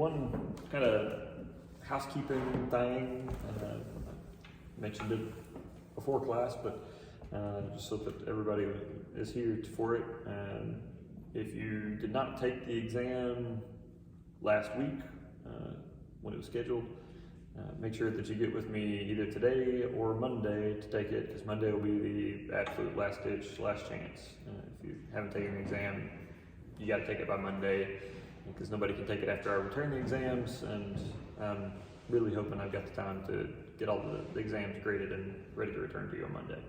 one kind of housekeeping thing. I mentioned it before class, but just so that everybody is here for it. And if you did not take the exam last week when it was scheduled, make sure that you get with me either today or Monday to take it, because Monday will be the absolute last ditch, last chance. If you haven't taken the exam, you got to take it by Monday, because nobody can take it after I return the exams, and I'm really hoping I've got the time to get all the exams graded and ready to return to you on Monday.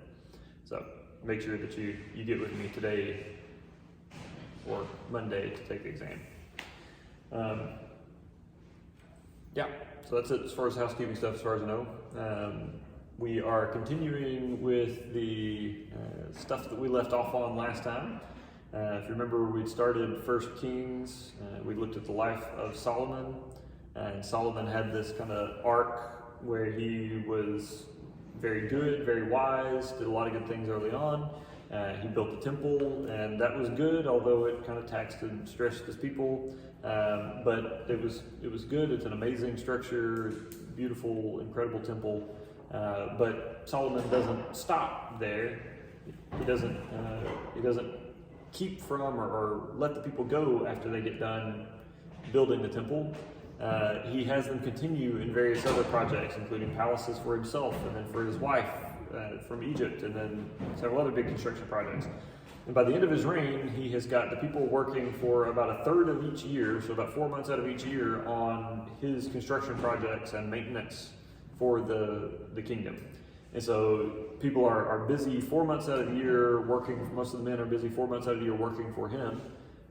So make sure that you get with me today or Monday to take the exam. Yeah, so that's it as far as housekeeping stuff, as far as I know. We are continuing with the stuff that we left off on last time. If you remember, we'd started 1 Kings. We looked at the life of Solomon, and Solomon had this kind of arc where he was very good, very wise, did a lot of good things early on. He built the temple, and that was good, although it kind of taxed and stressed his people. But it was good. It's an amazing structure, beautiful, incredible temple. But Solomon doesn't stop there. He doesn't keep from or let the people go after they get done building the temple. He has them continue in various other projects, including palaces for himself and then for his wife from Egypt, and then several other big construction projects. And by the end of his reign, he has got the people working for about a third of each year, so about 4 months out of each year, on his construction projects and maintenance for the kingdom. And so people are busy 4 months out of the year working. Most of the men are busy 4 months out of the year working for him.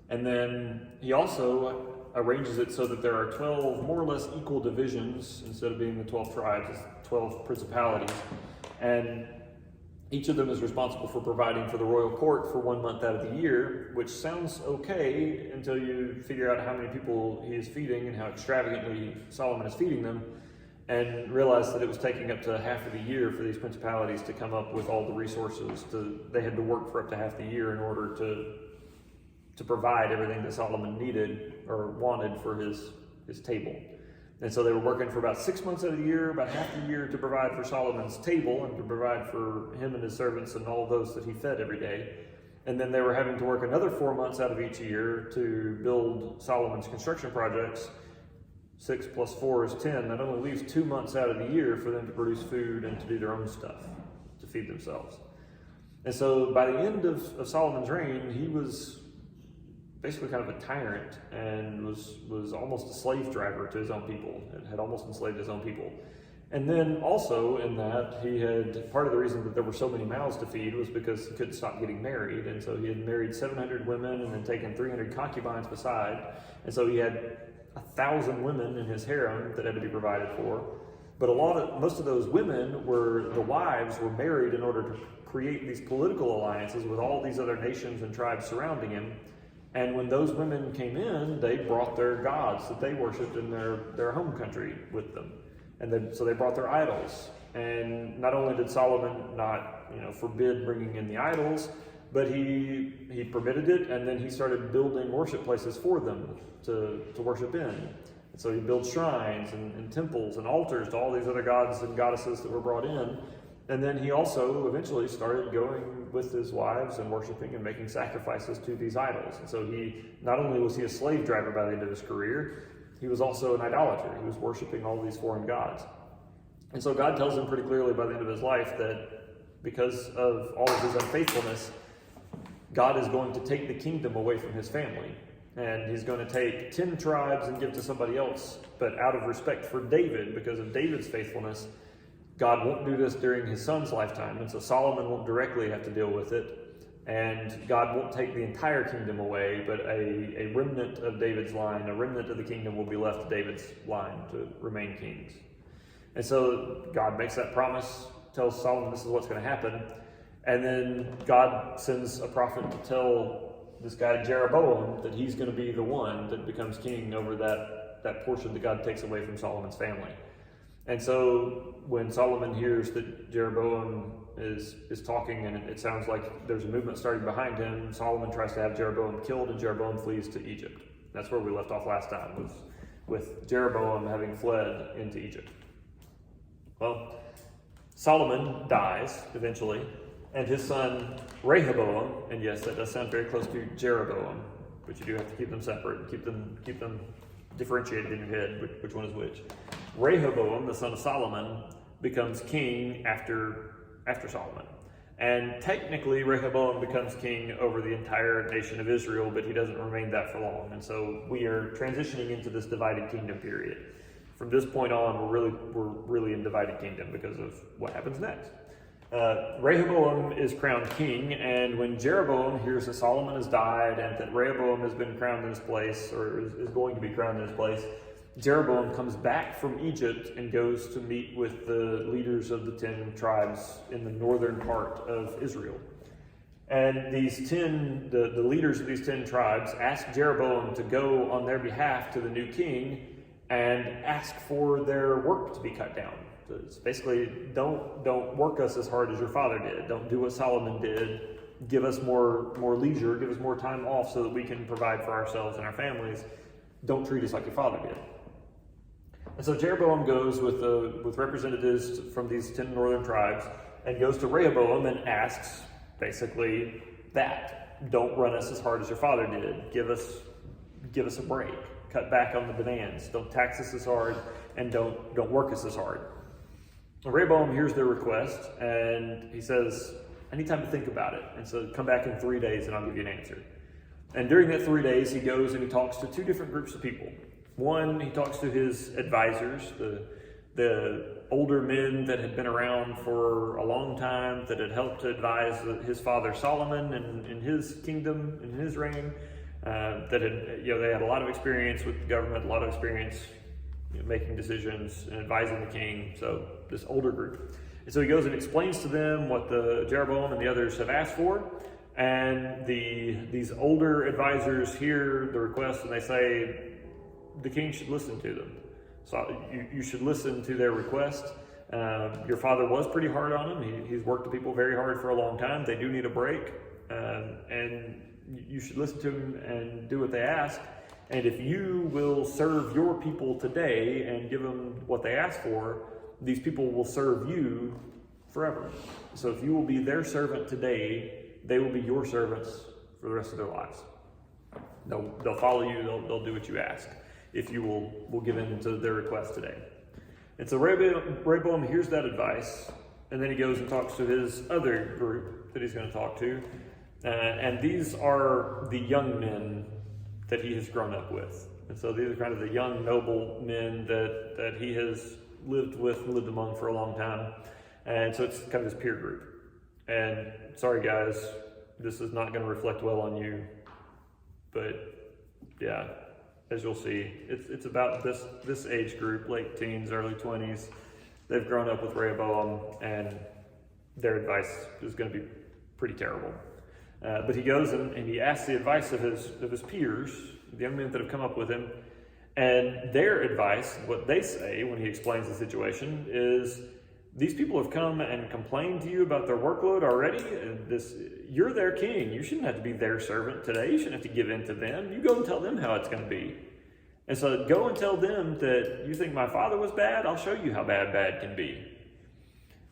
And then he also arranges it so that there are 12 more or less equal divisions. Instead of being the 12 tribes, it's 12 principalities. And each of them is responsible for providing for the royal court for 1 month out of the year, which sounds okay until you figure out how many people he is feeding and how extravagantly Solomon is feeding them, and realize that it was taking up to half of the year for these principalities to come up with all the resources. They had to work for up to half the year in order to provide everything that Solomon needed or wanted for his table. And so they were working for about 6 months out of the year, about half the year, to provide for Solomon's table and to provide for him and his servants and all those that he fed every day. And then they were having to work another 4 months out of each year to build Solomon's construction projects. 6 plus 4 is 10. That only leaves 2 months out of the year for them to produce food and to do their own stuff, to feed themselves. And so by the end of Solomon's reign, he was basically kind of a tyrant and was almost a slave driver to his own people, and had almost enslaved his own people. And then also in that, he had, part of the reason that there were so many mouths to feed was because he couldn't stop getting married. And so he had married 700 women and then taken 300 concubines beside. And so he had 1,000 women in his harem that had to be provided for. But most of those women the wives were married in order to create these political alliances with all these other nations and tribes surrounding him. And when those women came in, they brought their gods that they worshipped in their home country with them. And so they brought their idols. And not only did Solomon not forbid bringing in the idols, but he permitted it, and then he started building worship places for them to worship in. And so he built shrines and temples and altars to all these other gods and goddesses that were brought in. And then he also eventually started going with his wives and worshiping and making sacrifices to these idols. And so not only was he a slave driver by the end of his career, he was also an idolater. He was worshiping all these foreign gods. And so God tells him pretty clearly by the end of his life that because of all of his unfaithfulness, God is going to take the kingdom away from his family. And he's going to take 10 tribes and give to somebody else. But out of respect for David, because of David's faithfulness, God won't do this during his son's lifetime, and so Solomon won't directly have to deal with it, and God won't take the entire kingdom away, but a remnant of David's line, a remnant of the kingdom will be left to David's line to remain kings. And so God makes that promise, tells Solomon this is what's going to happen, and then God sends a prophet to tell this guy Jeroboam that he's going to be the one that becomes king over that portion that God takes away from Solomon's family. And so when Solomon hears that Jeroboam is talking, and it sounds like there's a movement starting behind him, Solomon tries to have Jeroboam killed, and Jeroboam flees to Egypt. That's where we left off last time, was with Jeroboam having fled into Egypt. Well, Solomon dies eventually, and his son Rehoboam, and yes, that does sound very close to Jeroboam, but you do have to keep them separate and keep them differentiated in your head, which one is which. Rehoboam, the son of Solomon, becomes king after Solomon. And technically, Rehoboam becomes king over the entire nation of Israel, but he doesn't remain that for long. And so we are transitioning into this divided kingdom period. From this point on, we're really in divided kingdom because of what happens next. Rehoboam is crowned king, and when Jeroboam hears that Solomon has died and that Rehoboam has been crowned in his place, or is going to be crowned in his place, Jeroboam comes back from Egypt and goes to meet with the leaders of the 10 tribes in the northern part of Israel. And the leaders of these 10 tribes ask Jeroboam to go on their behalf to the new king and ask for their work to be cut down. So it's basically, don't work us as hard as your father did. Don't do what Solomon did. Give us more leisure, give us more time off so that we can provide for ourselves and our families. Don't treat us like your father did. And so Jeroboam goes with representatives from these 10 northern tribes and goes to Rehoboam and asks basically that. Don't run us as hard as your father did. Give us a break. Cut back on the demands. Don't tax us as hard, and don't work us as hard. And Rehoboam hears their request, and he says, I need time to think about it. And so come back in 3 days and I'll give you an answer. And during that 3 days, he goes and he talks to 2 different groups of people. One, he talks to his advisors, the older men that had been around for a long time, that had helped to advise his father Solomon in his kingdom, in his reign, that had, they had a lot of experience with the government, a lot of experience making decisions and advising the king. So this older group. And so he goes and explains to them what the Jeroboam and the others have asked for. And these older advisors hear the request and they say, the king should listen to them. So you should listen to their request. Your father was pretty hard on him. He's worked the people very hard for a long time. They do need a break. And you should listen to them and do what they ask. And if you will serve your people today and give them what they ask for, these people will serve you forever. So if you will be their servant today, they will be your servants for the rest of their lives. They'll follow you. They'll do what you ask if you will give in to their request today. And so Rehoboam hears that advice, and then he goes and talks to his other group that he's going to talk to. And these are the young men that he has grown up with. And so these are kind of the young, noble men that he has lived among for a long time. And so it's kind of his peer group. And sorry guys, this is not going to reflect well on you. But yeah, as you'll see, it's about this age group, late teens, early 20s. They've grown up with Rehoboam, and their advice is going to be pretty terrible. But he goes and he asks the advice of his peers, the young men that have come up with him, and their advice, what they say when he explains the situation, is these people have come and complained to you about their workload already. You're their king. You shouldn't have to be their servant today. You shouldn't have to give in to them. You go and tell them how it's going to be. And so go and tell them that you think my father was bad. I'll show you how bad can be.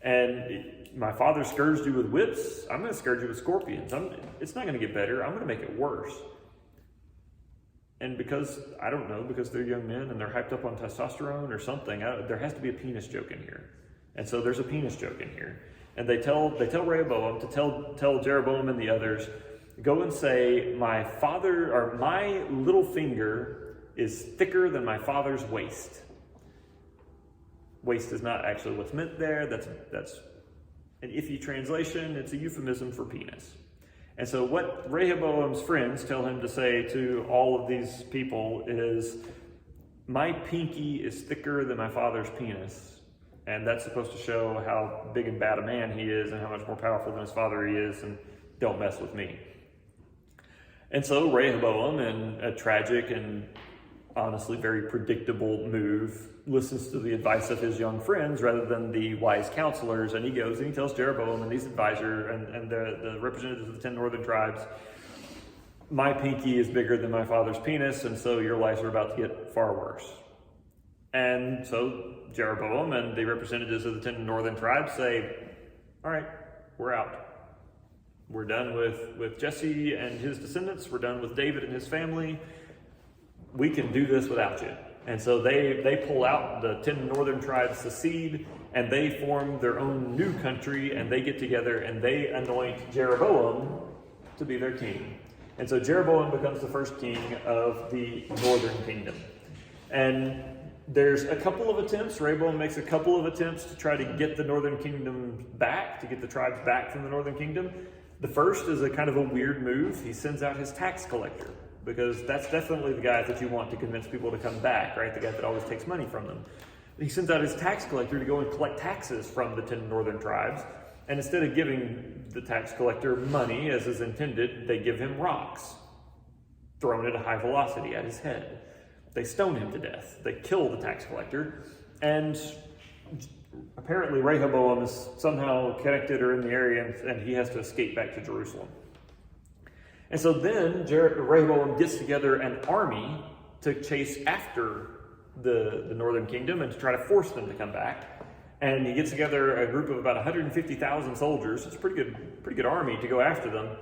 And my father scourged you with whips. I'm going to scourge you with scorpions. It's not going to get better. I'm going to make it worse. And because they're young men and they're hyped up on testosterone or something, there has to be a penis joke in here. And so there's a penis joke in here. And they tell Rehoboam to tell Jeroboam and the others, go and say, my little finger is thicker than my father's waist. Waist is not actually what's meant there. That's an iffy translation. It's a euphemism for penis. And so what Rehoboam's friends tell him to say to all of these people is, my pinky is thicker than my father's penis. And that's supposed to show how big and bad a man he is and how much more powerful than his father he is, and don't mess with me. And so Rehoboam, in a tragic and honestly very predictable move, listens to the advice of his young friends rather than the wise counselors, and he goes and he tells Jeroboam and these advisors and the representatives of the 10 northern tribes, my pinky is bigger than my father's penis, and so your lives are about to get far worse. And so Jeroboam and the representatives of the 10 northern tribes say, all right, we're out. We're done with Jesse and his descendants. We're done with David and his family. We can do this without you. And so they pull out, the 10 northern tribes secede, and they form their own new country, and they get together and they anoint Jeroboam to be their king. And so Jeroboam becomes the first king of the northern kingdom. And there's a couple of attempts, Rehoboam makes a couple of attempts to try to get the northern kingdom back, to get the tribes back from the northern kingdom. The first is a kind of a weird move. He sends out his tax collector, because that's definitely the guy that you want to convince people to come back, right? The guy that always takes money from them. He sends out his tax collector to go and collect taxes from the 10 northern tribes. And instead of giving the tax collector money, as is intended, they give him rocks thrown at a high velocity at his head. They stone him to death. They kill the tax collector. And apparently Rehoboam is somehow connected or in the area, and he has to escape back to Jerusalem. And so then Rehoboam gets together an army to chase after the northern kingdom and to try to force them to come back. And he gets together a group of about 150,000 soldiers. It's a pretty good army to go after them.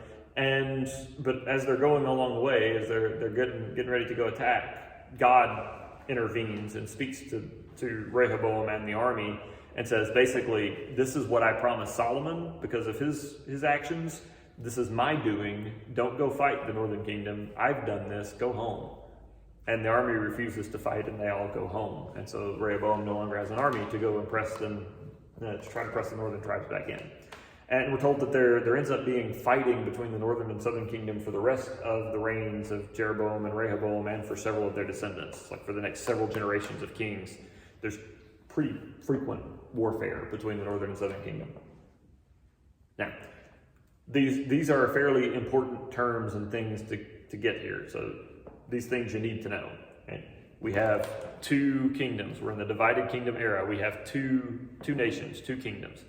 But as they're going along the way, as they're getting ready to go attack, God intervenes and speaks to Rehoboam and the army and says, basically, this is what I promised Solomon because of his actions. This is my doing. Don't go fight the northern kingdom. I've done this. Go home. And the army refuses to fight, and they all go home. And so Rehoboam no longer has an army to go impress them, to try to press the northern tribes back in. And we're told that there ends up being fighting between the northern and southern kingdom for the rest of the reigns of Jeroboam and Rehoboam, and for several of their descendants. Like for the next several generations of kings, there's pretty frequent warfare between the northern and southern kingdom. Now, these are fairly important terms and things to get here. So these things you need to know. Okay? We have two kingdoms. We're in the divided kingdom era. We have two nations, two kingdoms.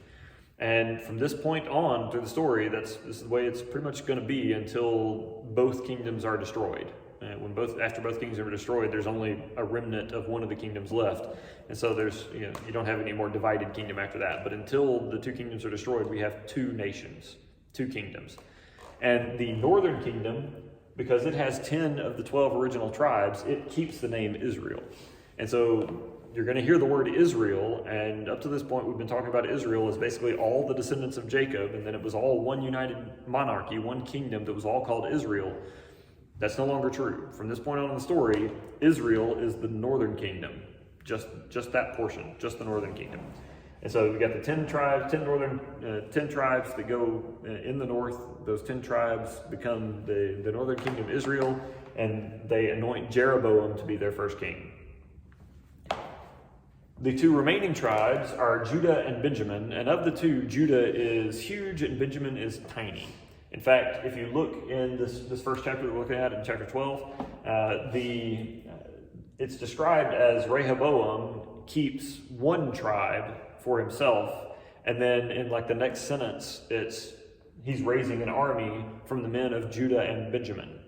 And from this point on through the story, this is the way it's pretty much going to be until both kingdoms are destroyed. And after both kingdoms are destroyed, there's only a remnant of one of the kingdoms left. And so you don't have any more divided kingdom after that. But until the two kingdoms are destroyed, we have two nations, two kingdoms. And the northern kingdom, because it has 10 of the 12 original tribes, it keeps the name Israel. And so you're going to hear the word Israel, and up to this point we've been talking about Israel as basically all the descendants of Jacob, and then it was all one united monarchy, one kingdom that was all called Israel. That's no longer true. From this point on in the story, Israel is the northern kingdom, just that portion, just the northern kingdom. And so we got the 10 tribes, 10 tribes that go in the north. Those 10 tribes become the northern kingdom Israel, and they anoint Jeroboam to be their first king. The two remaining tribes are Judah and Benjamin, and of the two, Judah is huge and Benjamin is tiny. In fact, if you look in this first chapter that we're looking at in chapter 12, it's described as Rehoboam keeps one tribe for himself, and then in like the next sentence, he's raising an army from the men of Judah and Benjamin.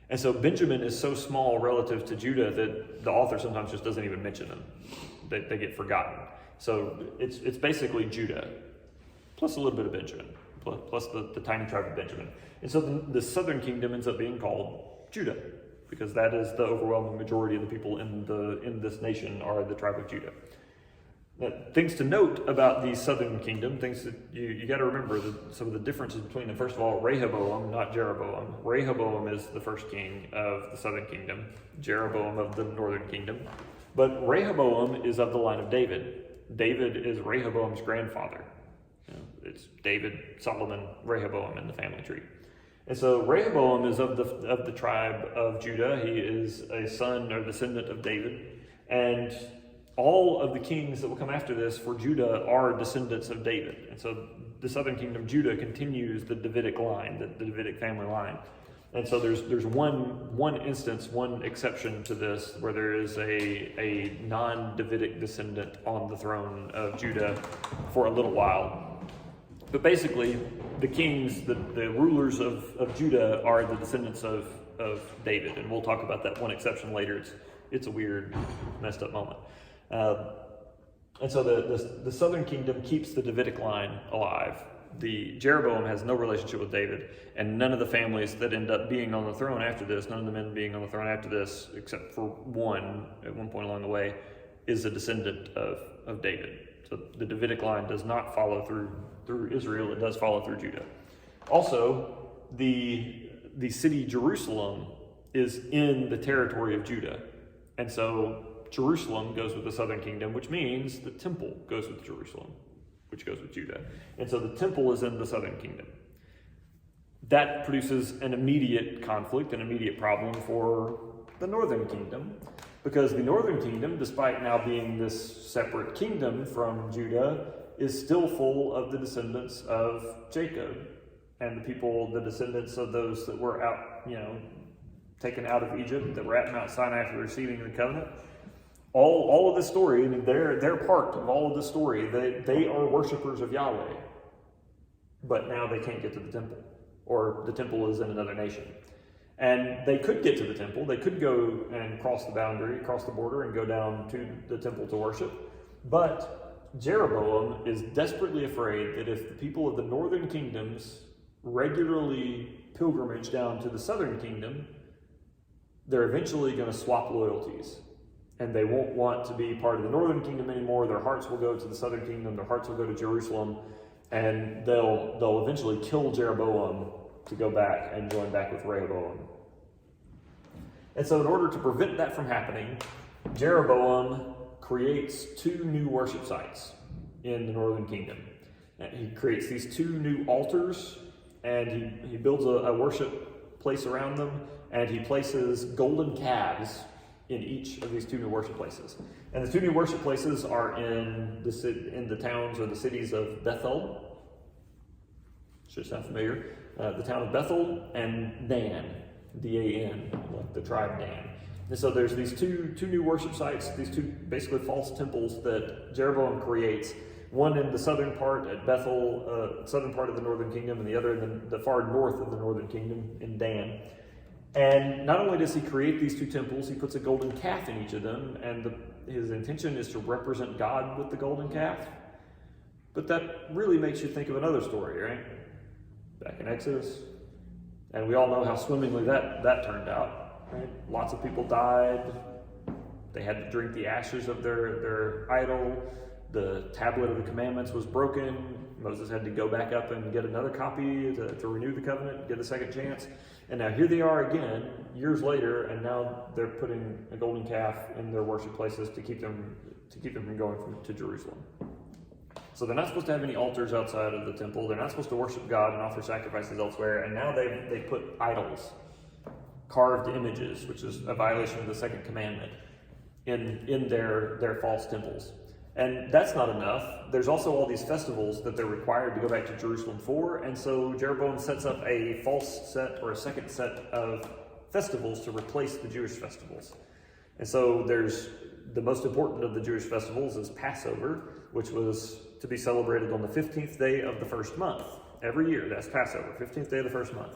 And so Benjamin is so small relative to Judah that the author sometimes just doesn't even mention them. They get forgotten. So it's basically Judah, plus a little bit of Benjamin, plus the tiny tribe of Benjamin. And so the southern kingdom ends up being called Judah, because that is the overwhelming majority of the people in this nation are the tribe of Judah. Now, things to note about the southern kingdom, things that you got to remember, some of the differences between them. First of all, Rehoboam, not Jeroboam. Rehoboam is the first king of the southern kingdom, Jeroboam of the northern kingdom. But Rehoboam is of the line of David. David is Rehoboam's grandfather. It's David, Solomon, Rehoboam in the family tree. And so Rehoboam is of the tribe of Judah. He is a son or descendant of David. And all of the kings that will come after this for Judah are descendants of David. And so the southern kingdom, Judah, continues the Davidic line, the Davidic family line. And so there's one instance, one exception to this, where there is a non-Davidic descendant on the throne of Judah for a little while. But basically, the kings, the rulers of Judah are the descendants of David. And we'll talk about that one exception later. It's a weird, messed up moment. And so the southern kingdom keeps the Davidic line alive. The Jeroboam has no relationship with David, and none of the families that end up being on the throne after this, none of the men being on the throne after this, except for one at one point along the way, is a descendant of David. So the Davidic line does not follow through Israel, it does follow through Judah. Also, the city Jerusalem is in the territory of Judah. And so Jerusalem goes with the southern kingdom, which means the temple goes with Jerusalem, which goes with Judah. And so the temple is in the southern kingdom. That produces an immediate conflict, an immediate problem for the northern kingdom, because the northern kingdom, despite now being this separate kingdom from Judah, is still full of the descendants of Jacob and the people, the descendants of those that were out, taken out of Egypt, that were at Mount Sinai after receiving the covenant. All of this story, I mean, they're part of all of this story. They are worshipers of Yahweh, but now they can't get to the temple, or the temple is in another nation. And they could get to the temple. They could go and cross the boundary, cross the border, and go down to the temple to worship. But Jeroboam is desperately afraid that if the people of the northern kingdoms regularly pilgrimage down to the southern kingdom, they're eventually going to swap loyalties. And they won't want to be part of the northern kingdom anymore. Their hearts will go to the southern kingdom. Their hearts will go to Jerusalem. And they'll eventually kill Jeroboam to go back and join back with Rehoboam. And so in order to prevent that from happening, Jeroboam creates 2 new worship sites in the northern kingdom. And he creates these 2 new altars, and he builds a worship place around them, and he places golden calves in each of these 2 new worship places. And the 2 new worship places are in the towns or the cities of Bethel. Should sound familiar. The town of Bethel and Dan, D-A-N, like the tribe Dan. And so there's these two new worship sites, these 2 basically false temples that Jeroboam creates. One in the southern part at Bethel, southern part of the northern kingdom, and the other in the far north of the northern kingdom in Dan. And not only does he create these 2 temples, he puts a golden calf in each of them, and his intention is to represent God with the golden calf. But that really makes you think of another story, right? Back in Exodus. And we all know how swimmingly that turned out, right? Lots of people died. They had to drink the ashes of their idol. The tablet of the commandments was broken. Moses had to go back up and get another copy to renew the covenant, get a second chance. And now here they are again, years later, and now they're putting a golden calf in their worship places to keep them from going to Jerusalem. So they're not supposed to have any altars outside of the temple. They're not supposed to worship God and offer sacrifices elsewhere. And now they put idols, carved images, which is a violation of the second commandment, in their false temples. And that's not enough. There's also all these festivals that they're required to go back to Jerusalem for. And so Jeroboam sets up a false set or a second set of festivals to replace the Jewish festivals. And so there's the most important of the Jewish festivals is Passover, which was to be celebrated on the 15th day of the first month. Every year, that's Passover, 15th day of the first month.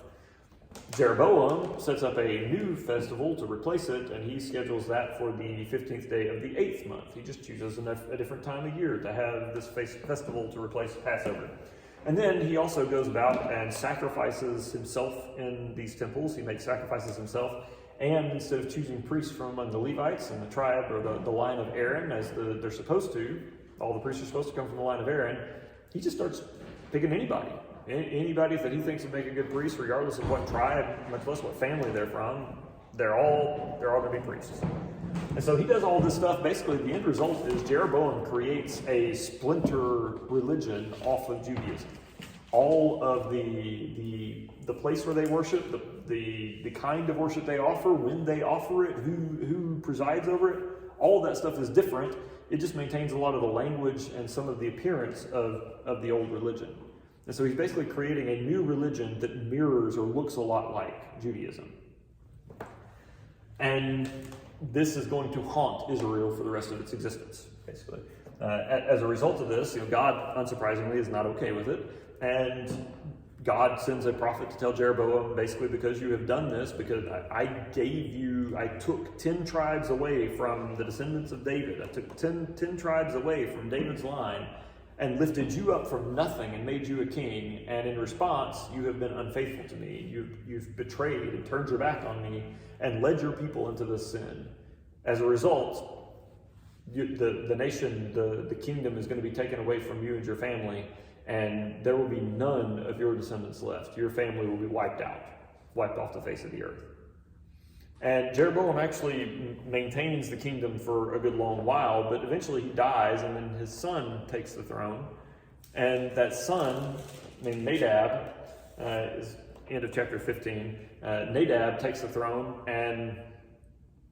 Jeroboam sets up a new festival to replace it, and he schedules that for the 15th day of the 8th month. He just chooses a different time of year to have this festival to replace Passover. And then he also goes about and sacrifices himself in these temples. He makes sacrifices himself, and instead of choosing priests from among the Levites and the tribe or the line of Aaron, as they're supposed to, all the priests are supposed to come from the line of Aaron, he just starts picking anybody. Anybody that he thinks would make a good priest, regardless of what tribe, much less what family they're from, they're all going to be priests. And so he does all this stuff. Basically, the end result is Jeroboam creates a splinter religion off of Judaism. All of the place where they worship, the kind of worship they offer, when they offer it, who presides over it, all of that stuff is different. It just maintains a lot of the language and some of the appearance of the old religion. And so he's basically creating a new religion that mirrors or looks a lot like Judaism. And this is going to haunt Israel for the rest of its existence, basically. As a result of this, God, unsurprisingly, is not okay with it. And God sends a prophet to tell Jeroboam, basically, because you have done this, because I took 10 tribes away from the descendants of David. I took 10 tribes away from David's line and lifted you up from nothing and made you a king. And in response, you have been unfaithful to me. You've betrayed and turned your back on me and led your people into this sin. As a result, the nation, the kingdom is going to be taken away from you and your family, and there will be none of your descendants left. Your family will be wiped off the face of the earth. And Jeroboam actually maintains the kingdom for a good long while, but eventually he dies, and then his son takes the throne. And that son, named Nadab, is end of chapter 15. Nadab takes the throne, and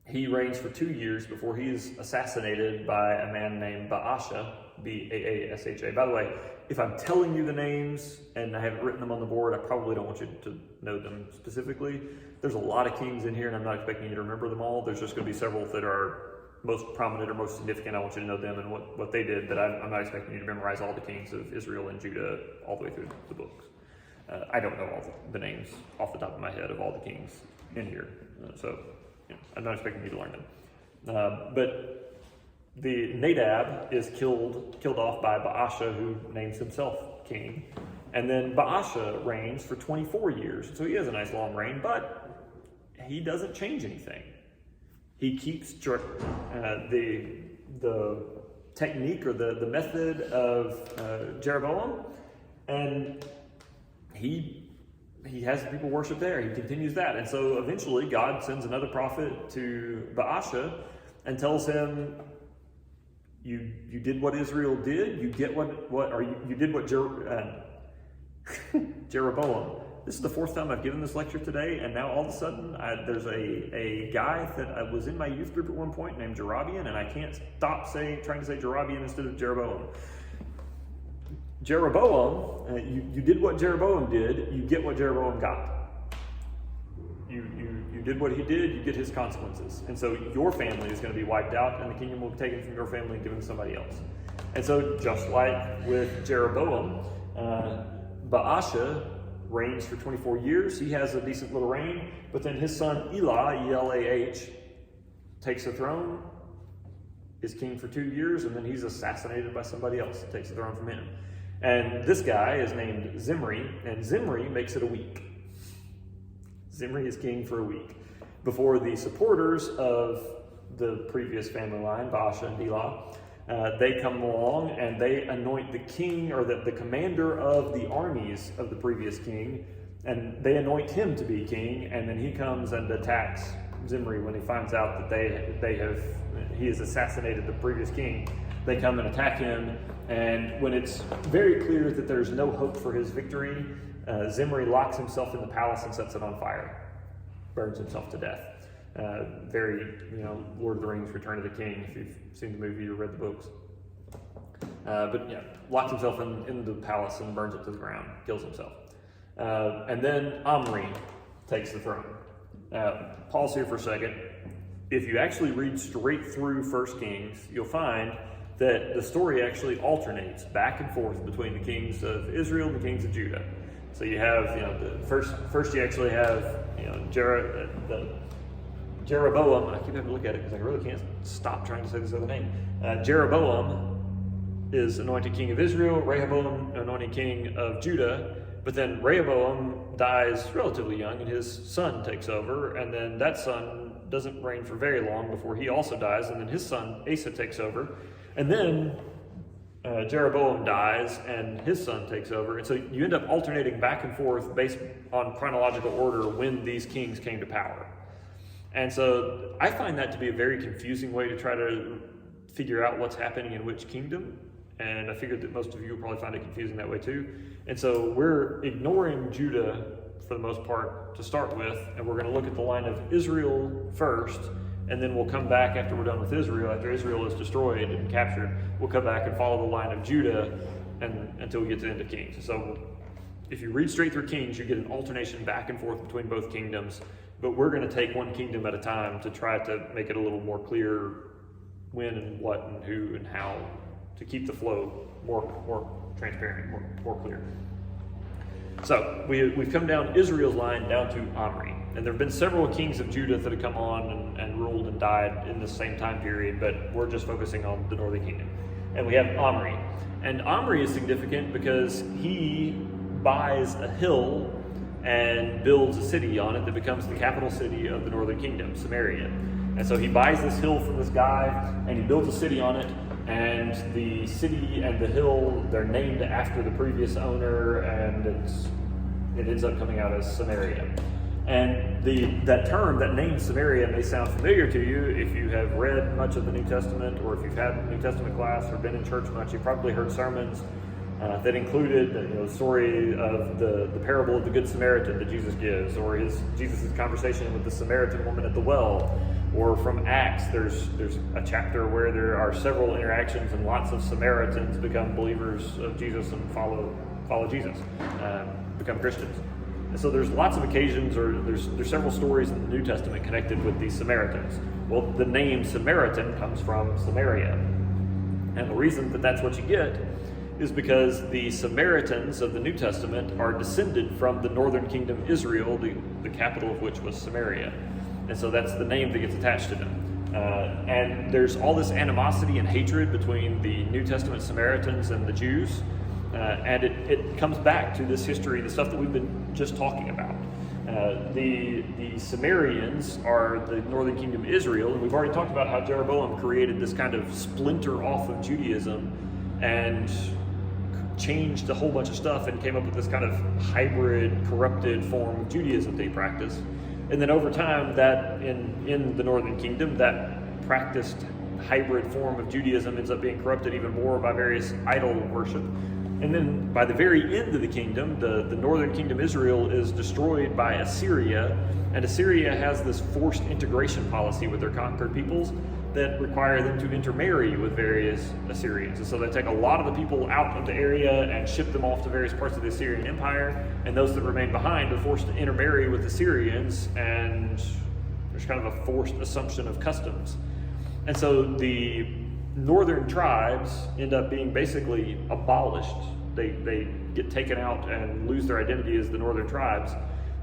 he reigns for 2 years before he is assassinated by a man named Baasha, B-A-A-S-H-A. By the way, if I'm telling you the names and I haven't written them on the board, I probably don't want you to know them specifically. There's a lot of kings in here, and I'm not expecting you to remember them all. There's just going to be several that are most prominent or most significant. I want you to know them and what they did, but I'm not expecting you to memorize all the kings of Israel and Judah all the way through the books. I don't know all the names off the top of my head of all the kings in here, so I'm not expecting you to learn them. But the Nadab is killed off by Baasha, who names himself king. And then Baasha reigns for 24 years. So he has a nice long reign, but he doesn't change anything. He keeps the technique or the method of Jeroboam, and he has people worship there. He continues that. And so eventually God sends another prophet to Baasha and tells him, you did what Israel did. You did what Jeroboam. This is the fourth time I've given this lecture today, and now all of a sudden there's a guy that was in my youth group at one point named Jeroboam, and I can't stop trying to say Jeroboam instead of Jeroboam. Jeroboam, you did what Jeroboam did. You get what Jeroboam got. You did what he did, you get his consequences. And so your family is going to be wiped out, and the kingdom will be taken from your family and given to somebody else. And so just like with Jeroboam, Baasha reigns for 24 years. He has a decent little reign, but then his son Elah, E-L-A-H, takes the throne, is king for 2 years, and then he's assassinated by somebody else that takes the throne from him. And this guy is named Zimri, and Zimri makes it a week. Zimri is king for a week before the supporters of the previous family line, Baasha and Elah, they come along and they anoint the king, or the commander of the armies of the previous king, and they anoint him to be king, and then he comes and attacks Zimri when he finds out that he has assassinated the previous king. They come and attack him, and when it's very clear that there's no hope for his victory, Zimri locks himself in the palace and sets it on fire, burns himself to death. Very, Lord of the Rings, Return of the King, if you've seen the movie or read the books. But yeah, locks himself in the palace and burns it to the ground, kills himself. And then Omri takes the throne. Pause here for a second. If you actually read straight through 1 Kings, you'll find that the story actually alternates back and forth between the kings of Israel and the kings of Judah. So you have, first you actually have, Jeroboam. I keep having to look at it because I really can't stop trying to say this other name. Jeroboam is anointed king of Israel, Rehoboam anointed king of Judah, but then Rehoboam dies relatively young and his son takes over, and then that son doesn't reign for very long before he also dies, and then his son Asa takes over, and then Jeroboam dies and his son takes over, and so you end up alternating back and forth based on chronological order when these kings came to power. And so I find that to be a very confusing way to try to figure out what's happening in which kingdom, and I figured that most of you will probably find it confusing that way too. And so we're ignoring Judah for the most part to start with, and we're going to look at the line of Israel first, and then we'll come back after we're done with Israel. After Israel is destroyed and captured, we'll come back and follow the line of Judah until we get to the end of Kings. So if you read straight through Kings, you get an alternation back and forth between both kingdoms, but we're going to take one kingdom at a time to try to make it a little more clear when and what and who and how, to keep the flow more transparent, more clear. So we've come down Israel's line down to Omri. And there have been several kings of Judah that have come on and ruled and died in the same time period, but we're just focusing on the northern kingdom. And we have Omri. And Omri is significant because he buys a hill and builds a city on it that becomes the capital city of the northern kingdom, Samaria. And so he buys this hill from this guy and he builds a city on it, and the city and the hill, they're named after the previous owner, and it ends up coming out as Samaria. And that term, that name Samaria, may sound familiar to you if you have read much of the New Testament, or if you've had a New Testament class or been in church much. You've probably heard sermons that included the story of the parable of the Good Samaritan that Jesus gives, or Jesus' conversation with the Samaritan woman at the well, or from Acts, there's a chapter where there are several interactions and lots of Samaritans become believers of Jesus and follow Jesus, become Christians. And so there's lots of occasions, or there's several stories in the New Testament connected with these Samaritans. Well, the name Samaritan comes from Samaria. And the reason that that's what you get is because the Samaritans of the New Testament are descended from the northern kingdom Israel, the capital of which was Samaria. And so that's the name that gets attached to them. And there's all this animosity and hatred between the New Testament Samaritans and the Jews. And it comes back to this history, the stuff that we've been just talking about. The Samaritans are the northern kingdom Israel, and we've already talked about how Jeroboam created this kind of splinter off of Judaism and changed a whole bunch of stuff and came up with this kind of hybrid, corrupted form of Judaism they practiced. And then over time, that in the northern kingdom, that practiced hybrid form of Judaism ends up being corrupted even more by various idol worship. And then by the very end of the kingdom, the northern kingdom Israel is destroyed by Assyria, and Assyria has this forced integration policy with their conquered peoples that require them to intermarry with various Assyrians. And so they take a lot of the people out of the area and ship them off to various parts of the Assyrian Empire, and those that remain behind are forced to intermarry with Assyrians, and there's kind of a forced assumption of customs. And so the northern tribes end up being basically abolished. They get taken out and lose their identity as the northern tribes,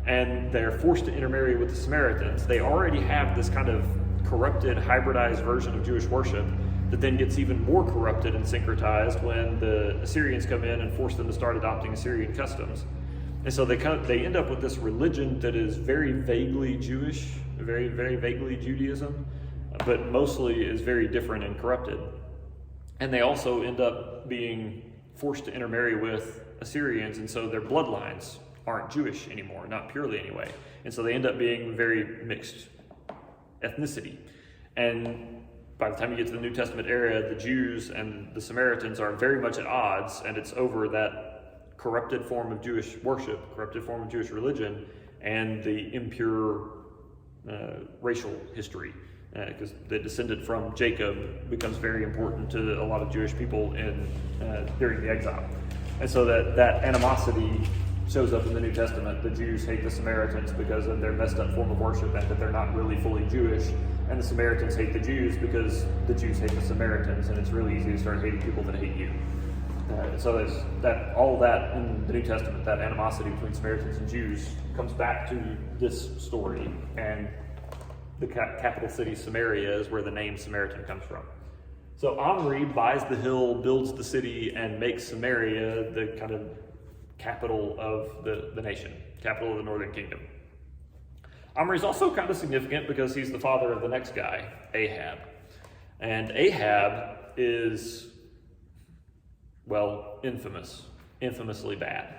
and they're forced to intermarry with the Samaritans. They already have this kind of corrupted, hybridized version of Jewish worship that then gets even more corrupted and syncretized when the Assyrians come in and force them to start adopting Assyrian customs. And so they end up with this religion that is very vaguely Jewish, very, very vaguely Judaism, but mostly is very different and corrupted. And they also end up being forced to intermarry with Assyrians, and so their bloodlines aren't Jewish anymore, not purely anyway. And so they end up being very mixed ethnicity. And by the time you get to the New Testament era, the Jews and the Samaritans are very much at odds, and it's over that corrupted form of Jewish worship, corrupted form of Jewish religion, and the impure racial history. Because the descendant from Jacob becomes very important to a lot of Jewish people during the exile. And so that animosity shows up in the New Testament. The Jews hate the Samaritans because of their messed up form of worship and that they're not really fully Jewish. And the Samaritans hate the Jews because the Jews hate the Samaritans, and it's really easy to start hating people that hate you. So there's all that in the New Testament, that animosity between Samaritans and Jews comes back to this story, and the capital city Samaria is where the name Samaritan comes from. So Omri buys the hill, builds the city, and makes Samaria the kind of capital of the nation, capital of the northern kingdom. Omri is also kind of significant because he's the father of the next guy, Ahab. And Ahab is, well, infamously bad.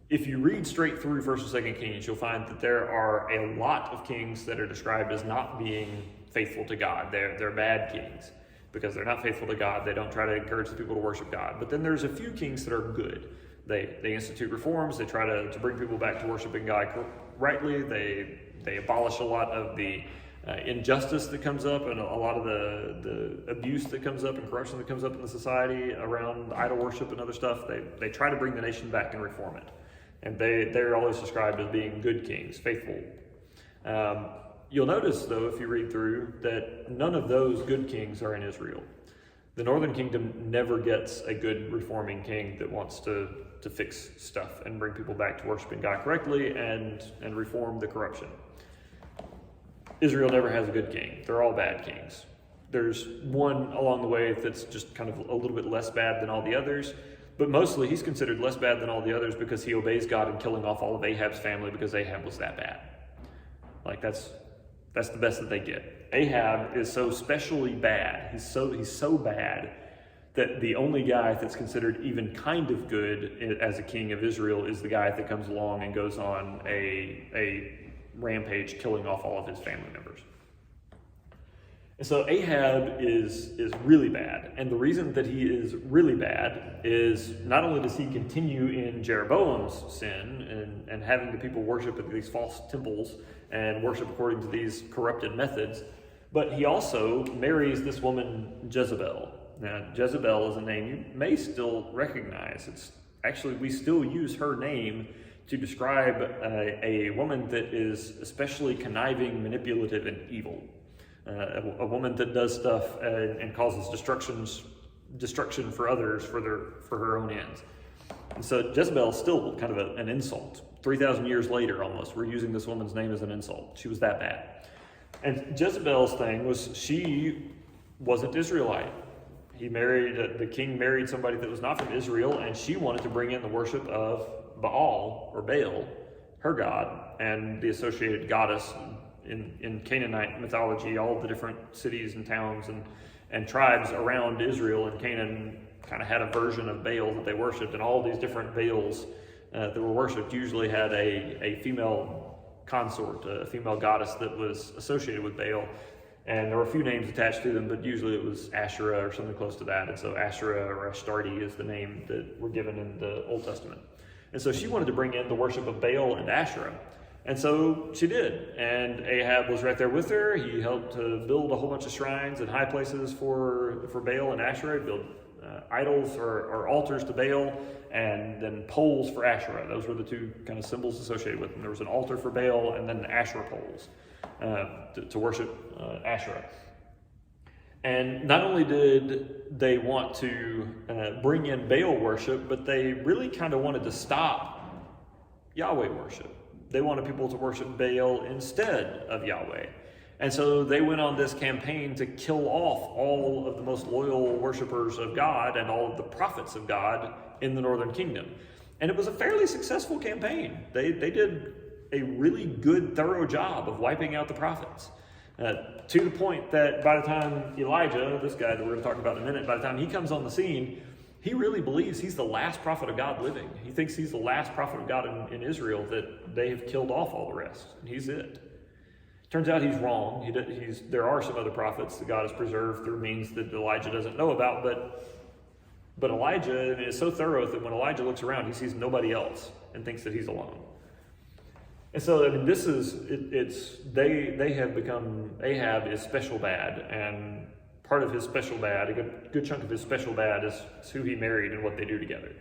If you read straight through 1st and 2nd Kings, you'll find that there are a lot of kings that are described as not being faithful to God. They're bad kings because they're not faithful to God. They don't try to encourage the people to worship God. But then there's a few kings that are good. They institute reforms. They try to bring people back to worshiping God rightly. They abolish a lot of the injustice that comes up and a lot of the abuse that comes up and corruption that comes up in the society around idol worship and other stuff. They try to bring the nation back and reform it. And they're always described as being good kings, faithful. You'll notice, though, if you read through, that none of those good kings are in Israel. The northern kingdom never gets a good reforming king that wants to to fix stuff and bring people back to worshiping God correctly and reform the corruption. Israel never has a good king. They're all bad kings. There's one along the way that's just kind of a little bit less bad than all the others, but mostly he's considered less bad than all the others because he obeys God in killing off all of Ahab's family because Ahab was that bad. Like that's the best that they get. Ahab is so specially bad. He's so bad that the only guy that's considered even kind of good as a king of Israel is the guy that comes along and goes on a rampage killing off all of his family members. And so Ahab is really bad. And the reason that he is really bad is not only does he continue in Jeroboam's sin and having the people worship at these false temples and worship according to these corrupted methods, but he also marries this woman Jezebel. Now, Jezebel is a name you may still recognize. It's actually, we still use her name to describe a woman that is especially conniving, manipulative, and evil. A woman that does stuff and causes destruction for others for her own ends. And so Jezebel is still kind of an insult. 3,000 years later, almost, we're using this woman's name as an insult. She was that bad. And Jezebel's thing was she wasn't Israelite. The king married somebody that was not from Israel, and she wanted to bring in the worship of Baal, or Baal, her god, and the associated goddess. In Canaanite mythology, all the different cities and towns and tribes around Israel and Canaan kind of had a version of Baal that they worshipped, and all these different Baals that were worshipped usually had a female consort, a female goddess that was associated with Baal, and there were a few names attached to them, but usually it was Asherah or something close to that, and so Asherah or Ashtarte is the name that were given in the Old Testament. And so she wanted to bring in the worship of Baal and Asherah. And so she did, and Ahab was right there with her. He helped to build a whole bunch of shrines and high places for Baal and Asherah. He built idols or altars to Baal, and then poles for Asherah. Those were the two kind of symbols associated with them. There was an altar for Baal and then Asherah poles to worship Asherah. And not only did they want to bring in Baal worship, but they really kind of wanted to stop Yahweh worship. They wanted people to worship Baal instead of Yahweh. And so they went on this campaign to kill off all of the most loyal worshipers of God and all of the prophets of God in the northern kingdom. And it was a fairly successful campaign. They did a really good, thorough job of wiping out the prophets. To the point that by the time Elijah, this guy that we're going to talk about in a minute, by the time he comes on the scene, he really believes he's the last prophet of God living. He thinks he's the last prophet of God in Israel, that they have killed off all the rest, and he's it. Turns out he's wrong. There are some other prophets that God has preserved through means that Elijah doesn't know about, but Elijah is so thorough that when Elijah looks around, he sees nobody else and thinks that he's alone. And so, I mean, they have become, Ahab is special bad, and part of his special bad, a good chunk of his special bad is who he married and what they do together.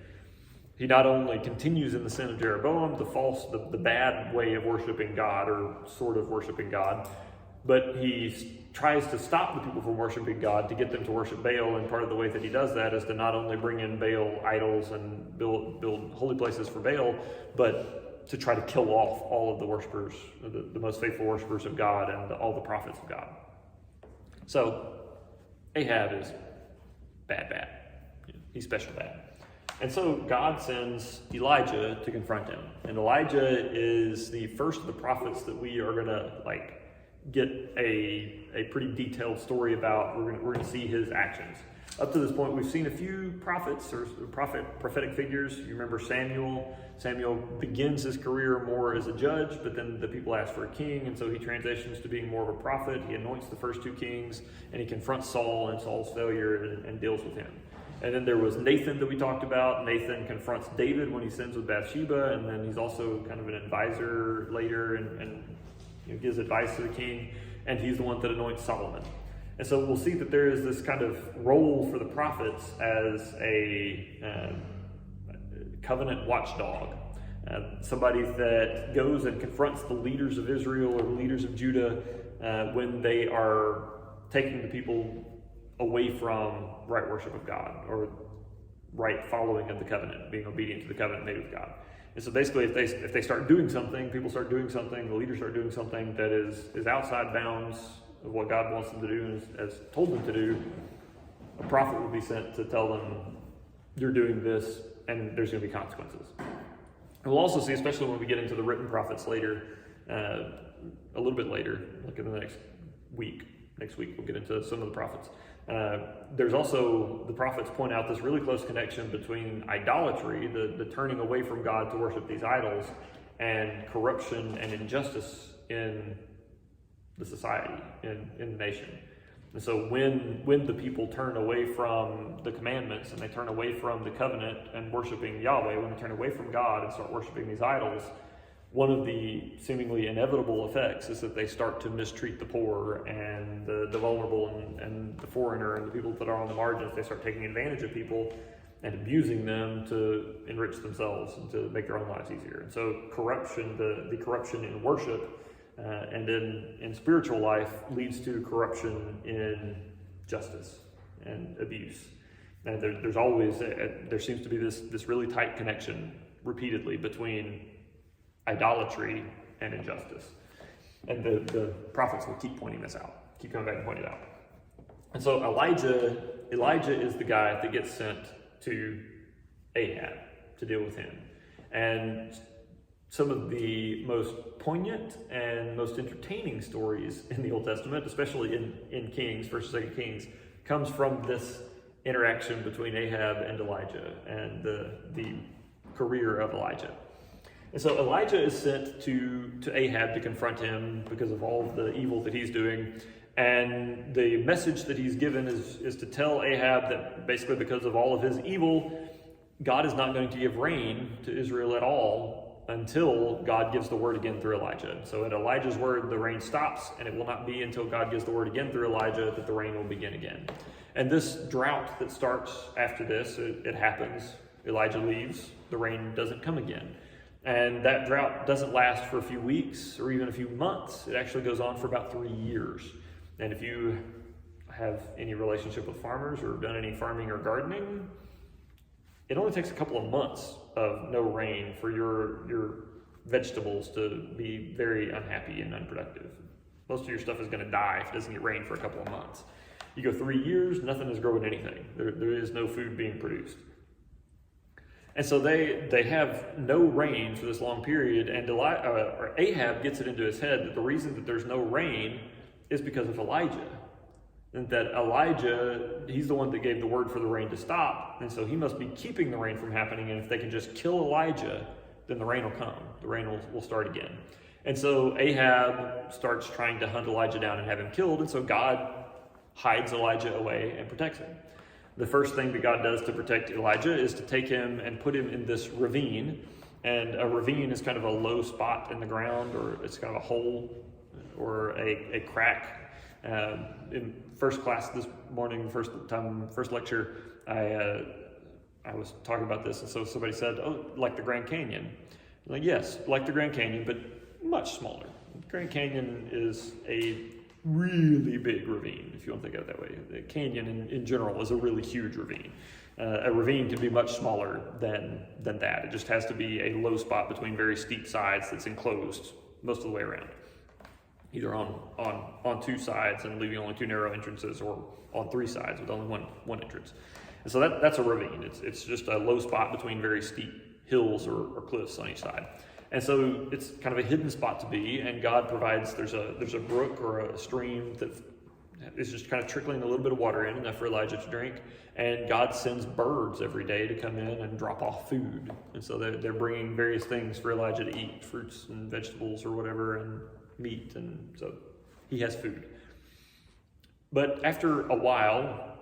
He not only continues in the sin of Jeroboam, the bad way of worshiping God, or sort of worshiping God, but he tries to stop the people from worshiping God to get them to worship Baal, and part of the way that he does that is to not only bring in Baal idols and build holy places for Baal, but to try to kill off all of the worshipers, the most faithful worshipers of God and all the prophets of God. So Ahab is bad. He's special bad. And so God sends Elijah to confront him. And Elijah is the first of the prophets that we are going to get a pretty detailed story about. We're going to see his actions. Up to this point, we've seen a few prophets or prophetic figures. You remember Samuel. Samuel begins his career more as a judge, but then the people ask for a king, and so he transitions to being more of a prophet. He anoints the first two kings, and he confronts Saul and Saul's failure and deals with him. And then there was Nathan that we talked about. Nathan confronts David when he sins with Bathsheba, and then he's also kind of an advisor later and gives advice to the king, and he's the one that anoints Solomon. And so we'll see that there is this kind of role for the prophets as a covenant watchdog, somebody that goes and confronts the leaders of Israel or the leaders of Judah when they are taking the people away from right worship of God, or right following of the covenant, being obedient to the covenant made with God. And so basically, if they start doing something, people start doing something, the leaders start doing something that is outside bounds of what God wants them to do and has told them to do, a prophet will be sent to tell them, you're doing this, and there's going to be consequences. And we'll also see, especially when we get into the written prophets later, a little bit later, like in the next week we'll get into some of the prophets. There's also, the prophets point out this really close connection between idolatry, the turning away from God to worship these idols, and corruption and injustice in the society, in the nation. And so when the people turn away from the commandments and they turn away from the covenant and worshiping Yahweh, when they turn away from God and start worshiping these idols, one of the seemingly inevitable effects is that they start to mistreat the poor and the vulnerable and the foreigner and the people that are on the margins. They start taking advantage of people and abusing them to enrich themselves and to make their own lives easier. And so corruption, the corruption in worship and in spiritual life leads to corruption in justice and abuse. And there's always, there seems to be this really tight connection repeatedly between idolatry and injustice. And the prophets will keep pointing this out, keep coming back and pointing it out. And so Elijah is the guy that gets sent to Ahab to deal with him. And some of the most poignant and most entertaining stories in the Old Testament, especially in Kings, 1st and 2nd Kings, comes from this interaction between Ahab and Elijah and the career of Elijah. And so Elijah is sent to Ahab to confront him because of all of the evil that he's doing. And the message that he's given is to tell Ahab that basically because of all of his evil, God is not going to give rain to Israel at all until God gives the word again through Elijah. So at Elijah's word, the rain stops, and it will not be until God gives the word again through Elijah that the rain will begin again. And this drought that starts after this, it happens. Elijah leaves, the rain doesn't come again. And that drought doesn't last for a few weeks or even a few months. It actually goes on for about 3 years. And if you have any relationship with farmers or done any farming or gardening, it only takes a couple of months of no rain for your vegetables to be very unhappy and unproductive. Most of your stuff is going to die if it doesn't get rain for a couple of months. You go 3 years, nothing is growing anything. There is no food being produced. And so they have no rain for this long period, and Ahab gets it into his head that the reason that there's no rain is because of Elijah. And that Elijah, he's the one that gave the word for the rain to stop, and so he must be keeping the rain from happening, and if they can just kill Elijah, then the rain will come. The rain will start again. And so Ahab starts trying to hunt Elijah down and have him killed, and so God hides Elijah away and protects him. The first thing that God does to protect Elijah is to take him and put him in this ravine. And a ravine is kind of a low spot in the ground, or it's kind of a hole or a crack. In first class this morning, first lecture, I was talking about this, and so somebody said, "Oh, like the Grand Canyon." I'm like, yes, like the Grand Canyon, but much smaller. The Grand Canyon is a really big ravine, if you want to think of it that way. The canyon in general is a really huge ravine. A ravine can be much smaller than that. It just has to be a low spot between very steep sides that's enclosed most of the way around, either on two sides and leaving only two narrow entrances, or on three sides with only one entrance. And so that's a ravine. It's just a low spot between very steep hills or cliffs on each side. And so it's kind of a hidden spot to be, and God provides, there's a brook or a stream that is just kind of trickling a little bit of water in, enough for Elijah to drink, and God sends birds every day to come in and drop off food. And so they're bringing various things for Elijah to eat, fruits and vegetables or whatever, and meat, and so he has food. But after a while,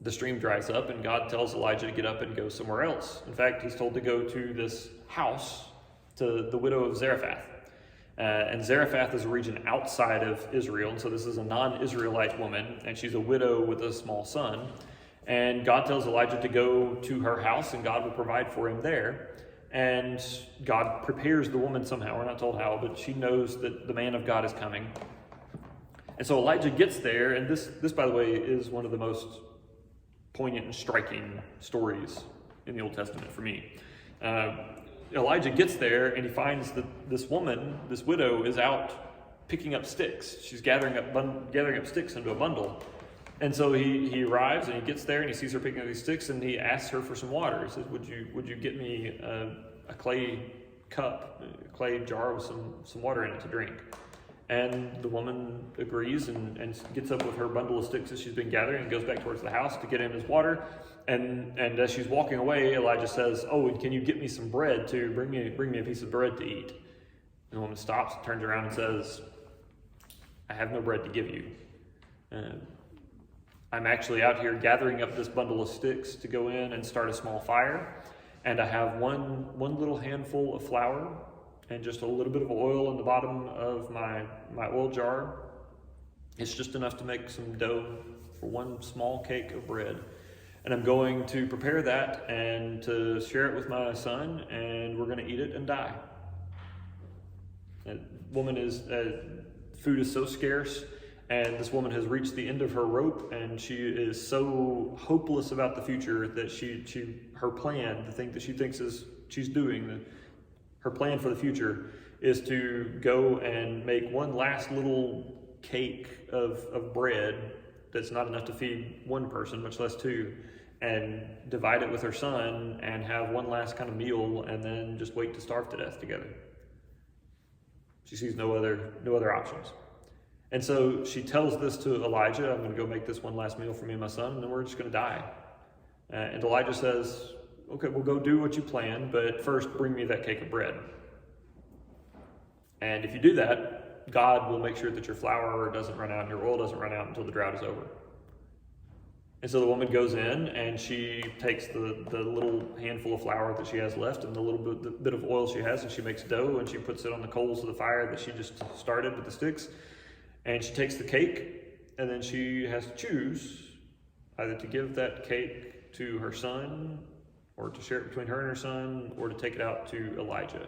the stream dries up, and God tells Elijah to get up and go somewhere else. In fact, he's told to go to this house to the widow of Zarephath. And Zarephath is a region outside of Israel, and so this is a non-Israelite woman, and she's a widow with a small son. And God tells Elijah to go to her house, and God will provide for him there. And God prepares the woman somehow, we're not told how, but she knows that the man of God is coming. And so Elijah gets there, and this by the way, is one of the most poignant and striking stories in the Old Testament for me. Elijah gets there and he finds that this woman, this widow, is out picking up sticks. She's gathering up sticks into a bundle. And so he arrives and he gets there and he sees her picking up these sticks and he asks her for some water. He says, would you get me a clay cup, a clay jar with some water in it to drink? And the woman agrees and gets up with her bundle of sticks that she's been gathering and goes back towards the house to get him his water. And as she's walking away, Elijah says, oh, and can you get me some bread too? Bring me a piece of bread to eat. And the woman stops, turns around and says, I have no bread to give you. I'm actually out here gathering up this bundle of sticks to go in and start a small fire. And I have one little handful of flour and just a little bit of oil in the bottom of my oil jar. It's just enough to make some dough for one small cake of bread. And I'm going to prepare that and to share it with my son, and we're going to eat it and die. Food is so scarce, and this woman has reached the end of her rope, and she is so hopeless about the future that her plan, the thing that she thinks she's doing, her plan for the future is to go and make one last little cake of bread that's not enough to feed one person, much less two, and divide it with her son and have one last kind of meal and then just wait to starve to death together. She sees no other options. And so she tells this to Elijah, I'm going to go make this one last meal for me and my son, and then we're just going to die. And Elijah says, okay, we'll go do what you plan, but first bring me that cake of bread. And if you do that, God will make sure that your flour doesn't run out and your oil doesn't run out until the drought is over. And so the woman goes in and she takes the little handful of flour that she has left and the bit of oil she has, and she makes dough and she puts it on the coals of the fire that she just started with the sticks. And she takes the cake, and then she has to choose either to give that cake to her son, or to share it between her and her son, or to take it out to Elijah.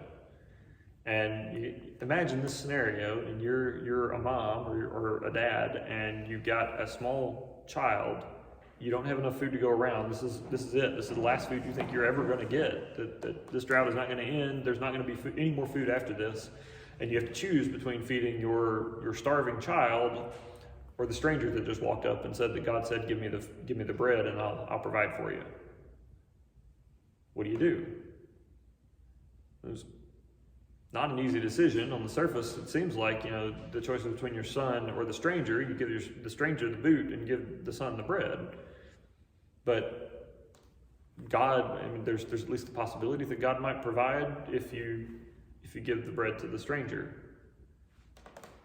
And you imagine this scenario, and you're a mom or a dad, and you've got a small child. You don't have enough food to go around. This is it. This is the last food you think you're ever going to get. That this drought is not going to end. There's not going to be any more food after this. And you have to choose between feeding your starving child or the stranger that just walked up and said that God said, give me the bread and I'll provide for you. What do? It's not an easy decision. On the surface, it seems like, the choice is between your son or the stranger. You give the stranger the boot and give the son the bread. But God, there's at least the possibility that God might provide if you give the bread to the stranger.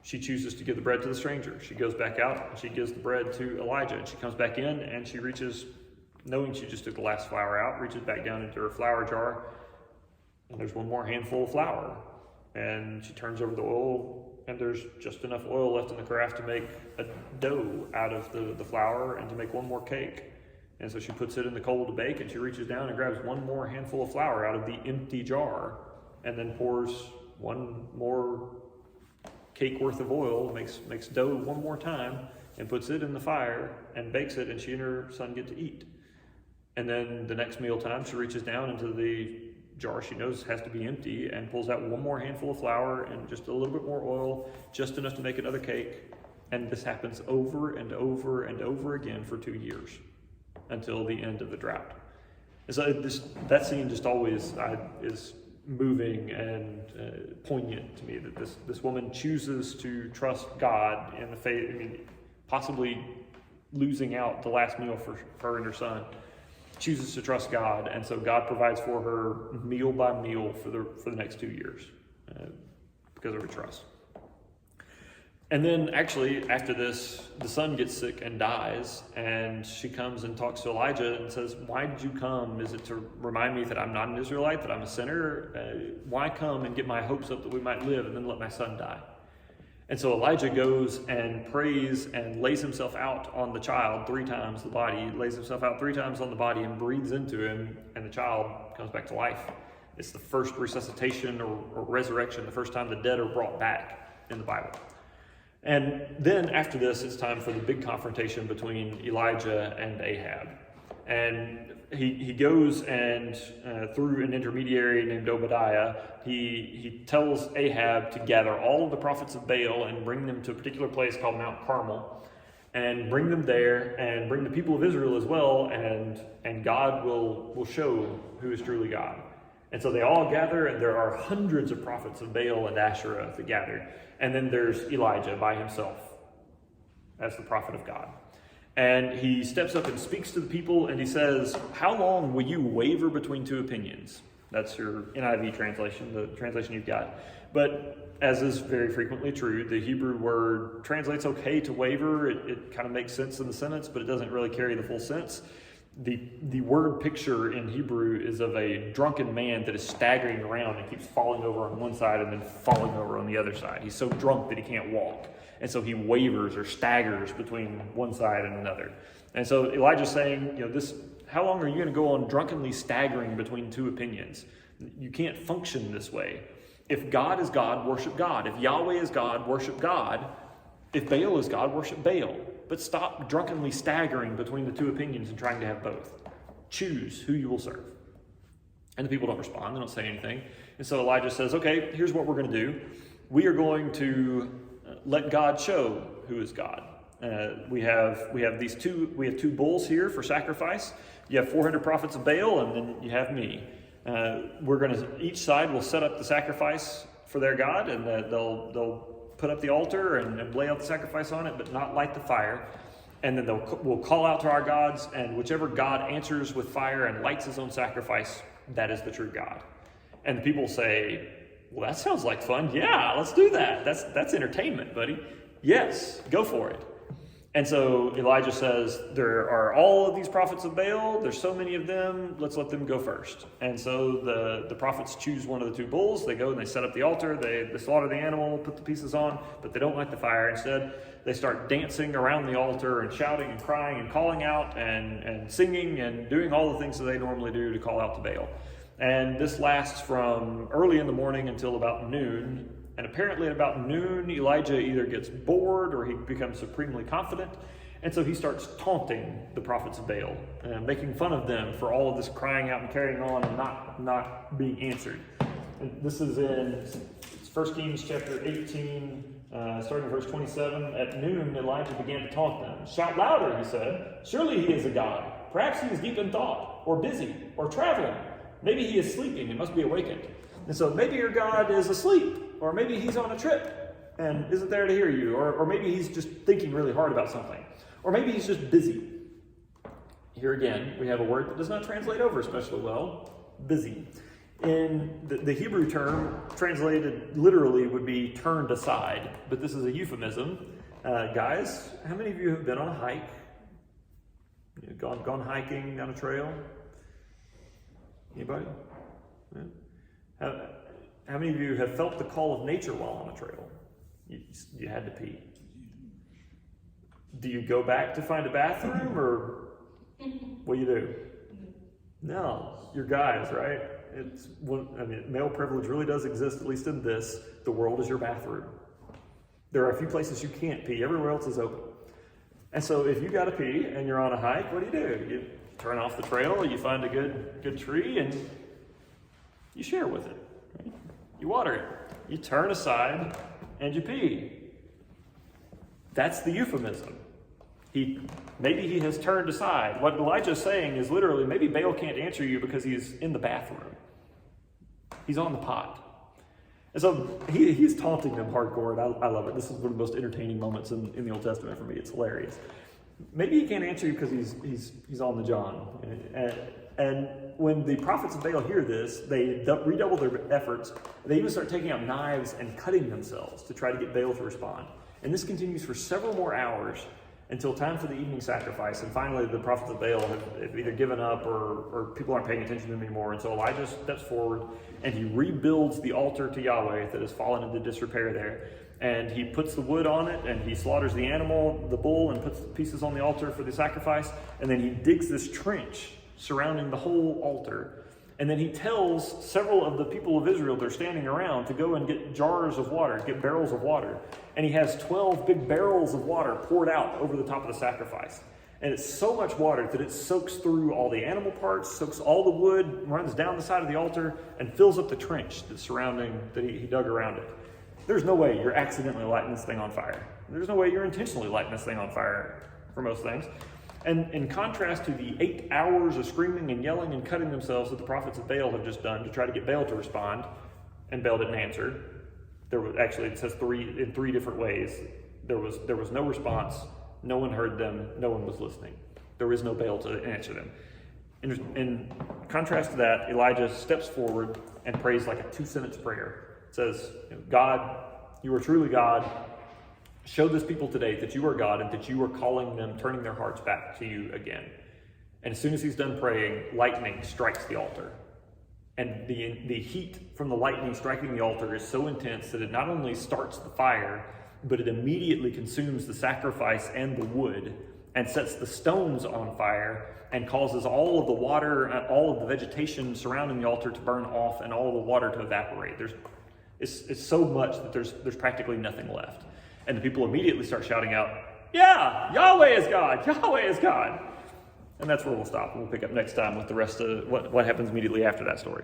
She chooses to give the bread to the stranger. She goes back out and she gives the bread to Elijah. And she comes back in and she reaches, knowing she just took the last flour out, reaches back down into her flour jar. And there's one more handful of flour. And she turns over the oil, and there's just enough oil left in the carafe to make a dough out of the flour and to make one more cake. And so she puts it in the coal to bake, and she reaches down and grabs one more handful of flour out of the empty jar, and then pours one more cake worth of oil, makes dough one more time, and puts it in the fire and bakes it, and she and her son get to eat. And then the next meal time, she reaches down into the jar she knows has to be empty and pulls out one more handful of flour and just a little bit more oil, just enough to make another cake. And this happens over and over and over again for 2 years until the end of the drought. And so that scene just always is moving and poignant to me, that this woman chooses to trust God in the faith, possibly losing out the last meal for her and her son, chooses to trust God, and so God provides for her meal by meal for the next 2 years because of her trust. And then actually after this, the son gets sick and dies, and she comes and talks to Elijah and says, why did you come? Is it to remind me that I'm not an Israelite, that I'm a sinner? Why come and get my hopes up that we might live and then let my son die? And so Elijah goes and prays and lays himself out on the child 3 times, the body, lays himself out 3 times on the body and breathes into him, and the child comes back to life. It's the first resuscitation or resurrection, the first time the dead are brought back in the Bible. And then after this, it's time for the big confrontation between Elijah and Ahab. And he goes and through an intermediary named Obadiah, he tells Ahab to gather all of the prophets of Baal and bring them to a particular place called Mount Carmel, and bring them there and bring the people of Israel as well, and God will show who is truly God. And so they all gather, and there are hundreds of prophets of Baal and Asherah that gather. And then there's Elijah by himself as the prophet of God. And he steps up and speaks to the people, and he says, "How long will you waver between two opinions?" That's your NIV translation, the translation you've got. But as is very frequently true, the Hebrew word translates okay to waver. It kind of makes sense in the sentence, but it doesn't really carry the full sense. The word picture in Hebrew is of a drunken man that is staggering around and keeps falling over on one side and then falling over on the other side. He's so drunk that he can't walk. And so he wavers or staggers between one side and another. And so Elijah's saying, how long are you going to go on drunkenly staggering between two opinions? You can't function this way. If God is God, worship God. If Yahweh is God, worship God. If Baal is God, worship Baal. But stop drunkenly staggering between the two opinions and trying to have both. Choose who you will serve. And the people don't respond. They don't say anything. And so Elijah says, okay, here's what we're going to do. We are going to let God show who is God. We have two bulls here for sacrifice. You have 400 prophets of Baal, and then you have me. Each side will set up the sacrifice for their God, and they'll put up the altar and lay out the sacrifice on it, but not light the fire. And then we'll call out to our gods, and whichever God answers with fire and lights his own sacrifice, that is the true God. And the people say, well, that sounds like fun. Yeah, let's do that. That's entertainment, buddy. Yes, go for it. And so Elijah says, there are all of these prophets of Baal. There's so many of them. Let's let them go first. And so the prophets choose one of the two bulls. They go and they set up the altar. They slaughter the animal, put the pieces on, but they don't light the fire. Instead, they start dancing around the altar and shouting and crying and calling out and singing and doing all the things that they normally do to call out to Baal. And this lasts from early in the morning until about noon. And apparently at about noon, Elijah either gets bored or he becomes supremely confident. And so he starts taunting the prophets of Baal, making fun of them for all of this crying out and carrying on and not being answered. And this is in 1 Kings chapter 18, starting in verse 27. At noon, Elijah began to taunt them. "Shout louder," he said. "Surely he is a god. Perhaps he is deep in thought, or busy, or traveling. Maybe he is sleeping and must be awakened. And so maybe your God is asleep, or maybe he's on a trip and isn't there to hear you, or maybe he's just thinking really hard about something, or maybe he's just busy." Here again, we have a word that does not translate over especially well, busy. In the Hebrew term, translated literally would be turned aside, but this is a euphemism. Guys, how many of you have been on a hike? Gone hiking on a trail? Anybody? Yeah. How many of you have felt the call of nature while on a trail? You had to pee. Do you go back to find a bathroom, or what do you do? No, you're guys, right? Male privilege really does exist, at least in this. The world is your bathroom. There are a few places you can't pee. Everywhere else is open. And so if you got to pee and you're on a hike, what do? You turn off the trail, you find a good tree, and you share with it. Right? You water it. You turn aside and you pee. That's the euphemism. Maybe he has turned aside. What Elijah's saying is literally, maybe Baal can't answer you because he's in the bathroom. He's on the pot. And so he's taunting them hardcore, and I love it. This is one of the most entertaining moments in the Old Testament for me. It's hilarious. Maybe he can't answer you because he's on the John. And when the prophets of Baal hear this, they redouble their efforts. They even start taking out knives and cutting themselves to try to get Baal to respond. And this continues for several more hours until time for the evening sacrifice. And finally, the prophets of Baal have either given up or people aren't paying attention to them anymore. And so Elijah steps forward and he rebuilds the altar to Yahweh that has fallen into disrepair there. And he puts the wood on it, and he slaughters the animal, the bull, and puts the pieces on the altar for the sacrifice. And then he digs this trench surrounding the whole altar. And then he tells several of the people of Israel that are standing around to go and get jars of water, get barrels of water. And he has 12 big barrels of water poured out over the top of the sacrifice. And it's so much water that it soaks through all the animal parts, soaks all the wood, runs down the side of the altar, and fills up the trench that's surrounding, that he dug around it. There's no way you're accidentally lighting this thing on fire. There's no way you're intentionally lighting this thing on fire for most things. And in contrast to the 8 hours of screaming and yelling and cutting themselves that the prophets of Baal have just done to try to get Baal to respond, and Baal didn't answer. There was actually, it says in three different ways. There was no response. No one heard them. No one was listening. There is no Baal to answer them. In contrast to that, Elijah steps forward and prays like a 2-sentence prayer. It says, God, you are truly God. Show this people today that you are God and that you are calling them, turning their hearts back to you again. And as soon as he's done praying, lightning strikes the altar. And the heat from the lightning striking the altar is so intense that it not only starts the fire, but it immediately consumes the sacrifice and the wood and sets the stones on fire and causes all of the water, all of the vegetation surrounding the altar to burn off and all of the water to evaporate. It's so much that there's practically nothing left. And the people immediately start shouting out, yeah, Yahweh is God, Yahweh is God. And that's where we'll stop. And we'll pick up next time with the rest of what happens immediately after that story.